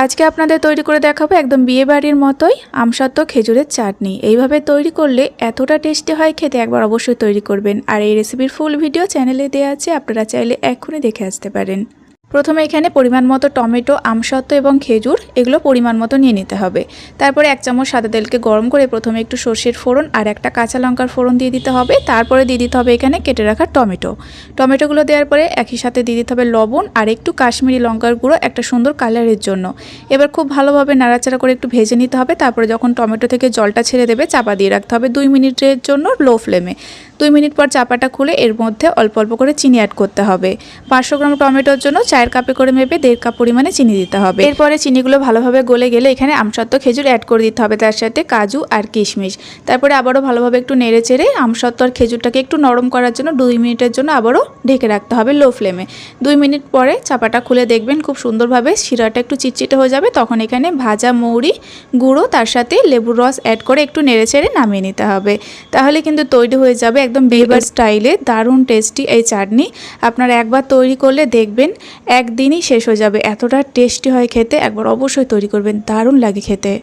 আজকে আপনাদের তৈরি করে দেখাবো একদম বিয়ে বাড়ির মতোই আমসত্ত্ব খেজুরের চাটনি। এইভাবে তৈরি করলে এতটা টেস্টি হয় খেতে, একবার অবশ্যই তৈরি করবেন। আর এই রেসিপির ফুল ভিডিও চ্যানেলে দেওয়া আছে, আপনারা চাইলে এক্ষুনি দেখে আসতে পারেন। প্রথমে এখানে পরিমাণ মতো টমেটো, আমসত্ত্ব এবং খেজুর এগুলো পরিমাণ মতো নিয়ে নিতে হবে। তারপরে 1 চামচ সাদা তেলকে গরম করে প্রথমে একটু সর্ষের ফোড়ন আর একটা কাঁচা লঙ্কার ফোড়ন দিয়ে দিতে হবে। তারপরে দিয়ে দিতে হবে এখানে কেটে রাখা টমেটোগুলো দেওয়ার পরে একই সাথে দিয়ে দিতে হবে লবণ আর একটু কাশ্মীরি লঙ্কার গুঁড়ো একটা সুন্দর কালারের জন্য। এবার খুব ভালোভাবে নাড়াচাড়া করে একটু ভেজে নিতে হবে। তারপরে যখন টমেটো থেকে জলটা ছেড়ে দেবে চাপা দিয়ে রাখতে হবে 2 মিনিটের জন্য লো ফ্লেমে। 2 মিনিট পর চাপাটা খুলে এর মধ্যে অল্প অল্প করে চিনি অ্যাড করতে হবে। 500 গ্রাম টমেটোর জন্য 4 কাপে করে মেপে 1.5 কাপ পরিমাণে চিনি দিতে হবে। এরপরে চিনিগুলো ভালোভাবে গলে গেলে এখানে আমসত্ত্ব খেজুর অ্যাড করে দিতে হবে, তার সাথে কাজু আর কিশমিশ। তারপরে আবারও ভালোভাবে একটু নেড়ে চেড়ে আমসত্ত্ব আর খেজুরটাকে একটু নরম করার জন্য 2 মিনিটের জন্য আবারও ঢেকে রাখতে হবে লো ফ্লেমে। 2 মিনিট পরে চাপাটা খুলে দেখবেন খুব সুন্দরভাবে শিরাটা একটু চিটচিটে হয়ে যাবে। তখন এখানে ভাজা মৌরি গুঁড়ো তার সাথে লেবুর রস অ্যাড করে একটু নেড়ে চেড়ে নামিয়ে নিতে হবে। তাহলে কিন্তু তৈরি হয়ে যাবে একদম বিয়েবাড়ির স্টাইলে দারুণ টেস্টি এই চাটনি। আপনারা একবার তৈরি করলে দেখবেন একদিনই শেষ হয়ে যাবে, এতটা টেস্টি হয় খেতে। একবার অবশ্যই তৈরি করবেন, দারুণ লাগে খেতে।